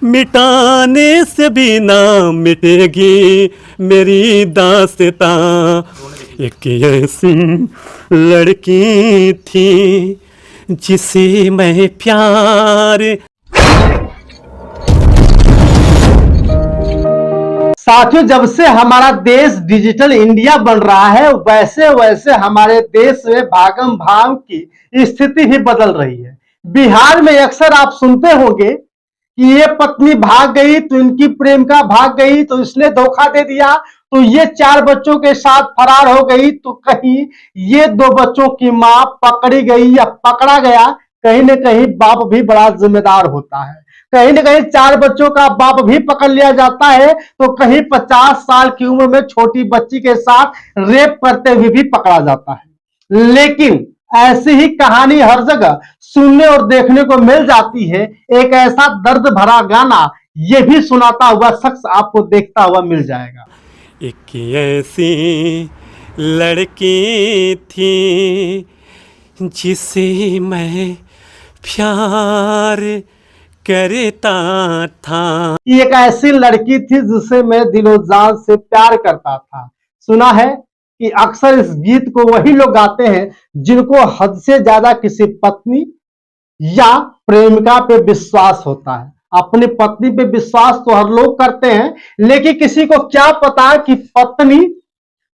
मिटाने से भी ना मिटेगी मेरी दास्तां। एक ऐसी लड़की थी जिसे मैं प्यार। साथियों, जब से हमारा देश डिजिटल इंडिया बन रहा है वैसे वैसे हमारे देश में भागम भाग की स्थिति भी बदल रही है। बिहार में अक्सर आप सुनते होंगे कि ये पत्नी भाग गई तो इनकी प्रेमिका भाग गई तो इसने धोखा दे दिया, तो ये 4 बच्चों के साथ फरार हो गई, तो कहीं ये 2 बच्चों की मां पकड़ी गई या पकड़ा गया। कहीं ना कहीं बाप भी बड़ा जिम्मेदार होता है। कहीं ना कहीं 4 बच्चों का बाप भी पकड़ लिया जाता है, तो कहीं 50 साल की उम्र में छोटी बच्ची के साथ रेप करते हुए भी पकड़ा जाता है। लेकिन ऐसी ही कहानी हर जगह सुनने और देखने को मिल जाती है। एक ऐसा दर्द भरा गाना ये भी सुनाता हुआ शख्स आपको देखता हुआ मिल जाएगा। एक ऐसी लड़की थी जिसे मैं प्यार करता था। एक ऐसी लड़की थी जिसे मैं दिलो जान से प्यार करता था। सुना है कि अक्सर इस गीत को वही लोग गाते हैं जिनको हद से ज्यादा किसी पत्नी या प्रेमिका पे विश्वास होता है। अपनी पत्नी पे विश्वास तो हर लोग करते हैं, लेकिन किसी को क्या पता कि पत्नी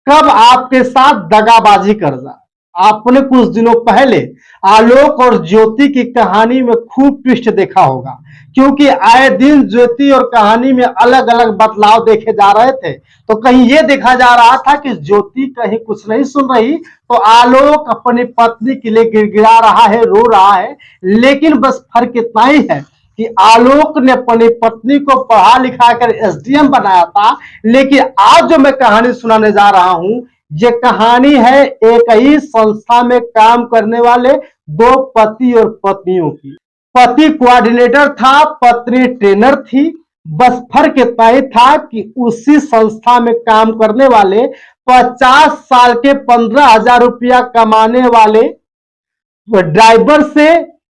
कब आपके साथ दगाबाजी कर जाए। आपने कुछ दिनों पहले आलोक और ज्योति की कहानी में खूब ट्विस्ट देखा होगा, क्योंकि आए दिन ज्योति और कहानी में अलग अलग बदलाव देखे जा रहे थे। तो कहीं ये देखा जा रहा था कि ज्योति कहीं कुछ नहीं सुन रही, तो आलोक अपनी पत्नी के लिए गिड़गिड़ा रहा है, रो रहा है। लेकिन बस फर्क इतना ही है कि आलोक ने अपनी पत्नी को पढ़ा लिखा कर एसडीएम बनाया था, लेकिन आज जो मैं कहानी सुनाने जा रहा हूं ये कहानी है एक ही संस्था में काम करने वाले 2 पति और पत्नियों की। पति कोऑर्डिनेटर था, पत्नी ट्रेनर थी। बस फर्क इतना ही था कि उसी संस्था में काम करने वाले 50 साल के 15,000 रुपया कमाने वाले ड्राइवर से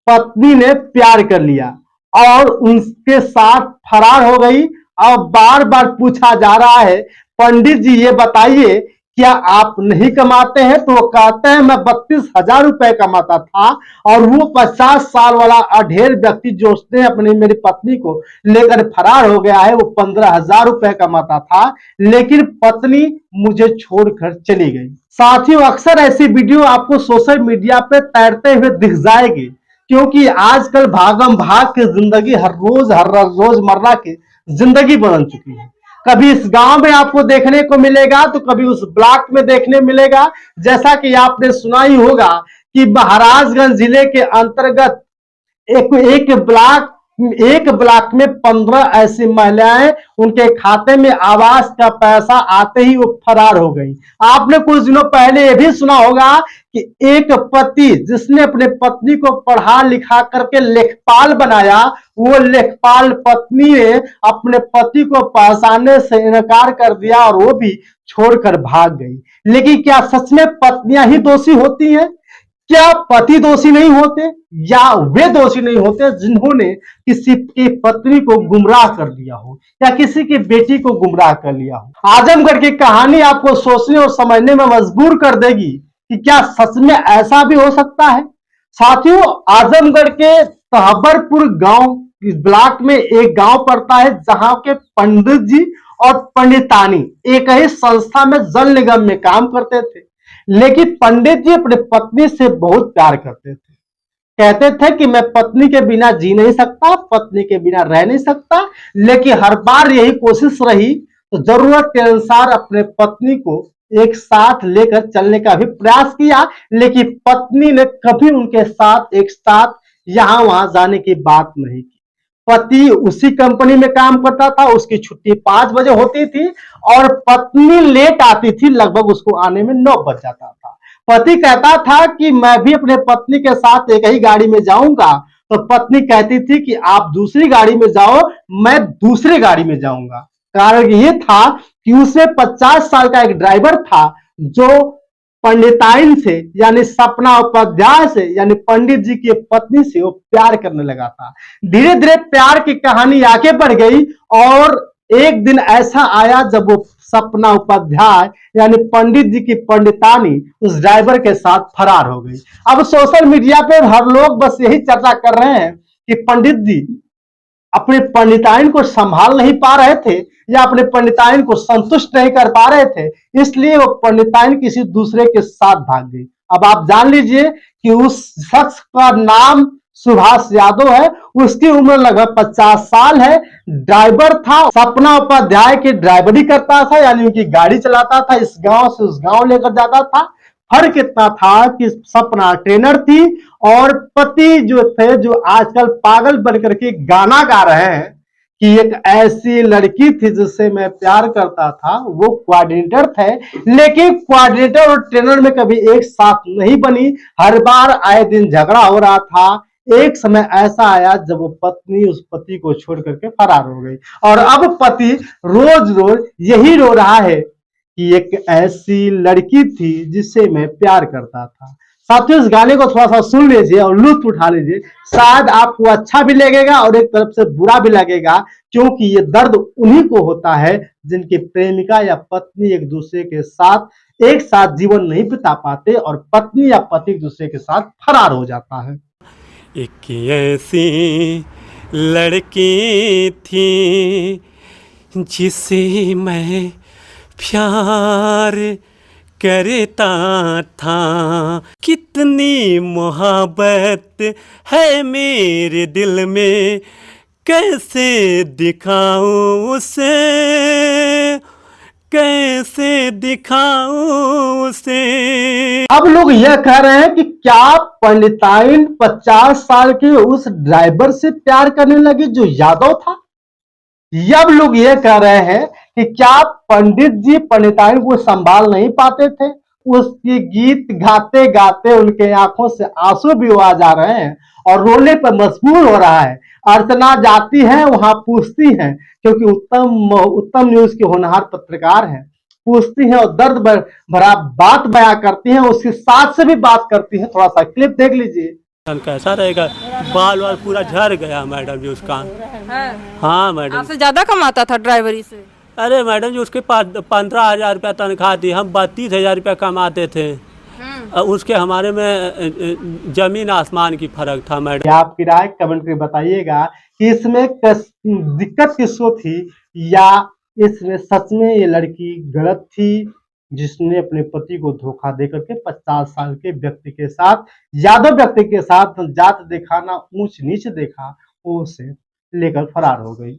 पत्नी ने प्यार कर लिया और उनके साथ फरार हो गई। अब बार बार पूछा जा रहा है, पंडित जी ये बताइए क्या आप नहीं कमाते हैं? तो वो कहते हैं मैं 32,000 रुपए कमाता था, और वो 50 साल वाला अढेर व्यक्ति जो उसने अपनी मेरी पत्नी को लेकर फरार हो गया है वो 15,000 रुपए कमाता था, लेकिन पत्नी मुझे छोड़कर चली गई। साथियों, अक्सर ऐसी वीडियो आपको सोशल मीडिया पे तैरते हुए दिख जाएगी, क्योंकि आजकल भागम भाग की जिंदगी हर रोजमर्रा की जिंदगी बदल चुकी है। कभी इस गांव में आपको देखने को मिलेगा तो कभी उस ब्लॉक में देखने मिलेगा। जैसा कि आपने सुना ही होगा कि महाराजगंज जिले के अंतर्गत एक ब्लॉक में 15 ऐसी महिलाएं उनके खाते में आवास का पैसा आते ही वो फरार हो गई। आपने कुछ दिनों पहले ये भी सुना होगा कि एक पति जिसने अपने पत्नी को पढ़ा लिखा करके लेखपाल बनाया, वो लेखपाल पत्नी ने अपने पति को पहचानने से इनकार कर दिया और वो भी छोड़कर भाग गई। लेकिन क्या सच में पत्नियां ही दोषी होती हैं? क्या पति दोषी नहीं होते, या वे दोषी नहीं होते जिन्होंने किसी की पत्नी को गुमराह कर दिया हो या किसी की बेटी को गुमराह कर लिया हो? आजमगढ़ की कहानी आपको सोचने और समझने में मजबूर कर देगी कि क्या सच में ऐसा भी हो सकता है। साथियों, आजमगढ़ के तहबरपुर गांव ब्लॉक में एक गांव पड़ता है जहां के पंडित जी और पंडितानी एक ही संस्था में जल निगम में काम करते थे। लेकिन पंडित जी अपने पत्नी से बहुत प्यार करते थे। कहते थे कि मैं पत्नी के बिना जी नहीं सकता, पत्नी के बिना रह नहीं सकता। लेकिन हर बार यही कोशिश रही, तो जरूरत के अनुसार अपने पत्नी को एक साथ लेकर चलने का भी प्रयास किया, लेकिन पत्नी ने कभी उनके साथ एक साथ यहां वहां जाने की बात नहीं की। पति उसी कंपनी में काम करता था, उसकी छुट्टी 5 बजे होती थी और पत्नी लेट आती थी, लगभग उसको आने में 9 बज जाता था। पति कहता था कि मैं भी अपने पत्नी के साथ एक ही गाड़ी में जाऊंगा, तो पत्नी कहती थी कि आप दूसरी गाड़ी में जाओ, मैं दूसरी गाड़ी में जाऊंगा। कारण ये था कि उसमें 50 साल का एक ड्राइवर था जो पंडिताइन से यानी सपना उपाध्याय से यानी पंडित जी की पत्नी से वो प्यार करने लगा था। धीरे धीरे प्यार की कहानी आगे बढ़ गई और एक दिन ऐसा आया जब वो सपना उपाध्याय यानी पंडित जी की पंडितानी उस ड्राइवर के साथ फरार हो गई। अब सोशल मीडिया पे हर लोग बस यही चर्चा कर रहे हैं कि पंडित जी अपने पंडिताइन को संभाल नहीं पा रहे थे या अपने पंडिताइन को संतुष्ट नहीं कर पा रहे थे, इसलिए वो पंडिताइन किसी दूसरे के साथ भाग गई। अब आप जान लीजिए कि उस शख्स का नाम सुभाष यादव है, उसकी उम्र लगभग 50 साल है, ड्राइवर था, सपना उपाध्याय की ड्राइवरी करता था यानी उनकी गाड़ी चलाता था, इस गांव से उस गांव लेकर जाता था। फर्क इतना था कि सपना ट्रेनर थी और पति जो थे जो आजकल पागल बनकर के गाना गा रहे हैं कि एक ऐसी लड़की थी जिससे मैं प्यार करता था, वो कोऑर्डिनेटर थे, लेकिन कोऑर्डिनेटर और ट्रेनर में कभी एक साथ नहीं बनी, हर बार आए दिन झगड़ा हो रहा था। एक समय ऐसा आया जब वो पत्नी उस पति को छोड़ करके फरार हो गई और अब पति रोज रोज यही रो रहा है कि एक ऐसी लड़की थी जिससे मैं प्यार करता था। साथियों, इस गाने को थोड़ा सा सुन लीजिए और लुत्फ उठा लीजिए, शायद आपको अच्छा भी लगेगा और एक तरफ से बुरा भी लगेगा, क्योंकि ये दर्द उन्हीं को होता है जिनकी प्रेमिका या पत्नी एक दूसरे के साथ एक साथ जीवन नहीं बिता पाते और पत्नी या पति एक दूसरे के साथ फरार हो जाता है। एक ऐसी लड़की थी जिसे मैं प्यार करता था, कितनी मोहब्बत है मेरे दिल में, कैसे दिखाऊं उसे, कैसे दिखाऊं उसे। अब लोग यह कह रहे हैं कि क्या पंडिताइन 50 साल के उस ड्राइवर से प्यार करने लगी जो यादव था। अब लोग ये कह रहे हैं कि क्या पंडित जी पंडिताइन को संभाल नहीं पाते थे, उसकी गीत गाते गाते उनके आंखों से आंसू भी आ जा रहे हैं और रोने पर मजबूर हो रहा है। अर्चना जाती है वहां पूछती हैं, क्योंकि उत्तम न्यूज के होनहार पत्रकार हैं, पूछती हैं और दर्द भरा बात बयां करती हैं, उसके साथ से भी बात करती हैं। थोड़ा सा क्लिप देख लीजिए। कैसा रहेगा, बाल वाल पूरा झड़ गया मैडम जी उसका। हाँ मैडम, आपसे ज्यादा कमाता था ड्राइवरी से? अरे मैडम जी उसके पास 15,000 रुपया तनख्वाह थी, हम 32,000 रुपया कमाते थे। उसके हमारे में जमीन आसमान की फर्क था मैडम। आपकी राय कमेंट में बताइएगा कि इसमें दिक्कत किसको थी, या इसमें सच में ये लड़की गलत थी जिसने अपने पति को धोखा देकर के 50 साल के व्यक्ति के साथ, यादव व्यक्ति के साथ जात दिखाना, ऊंच नीच देखा, उसे लेकर फरार हो गई।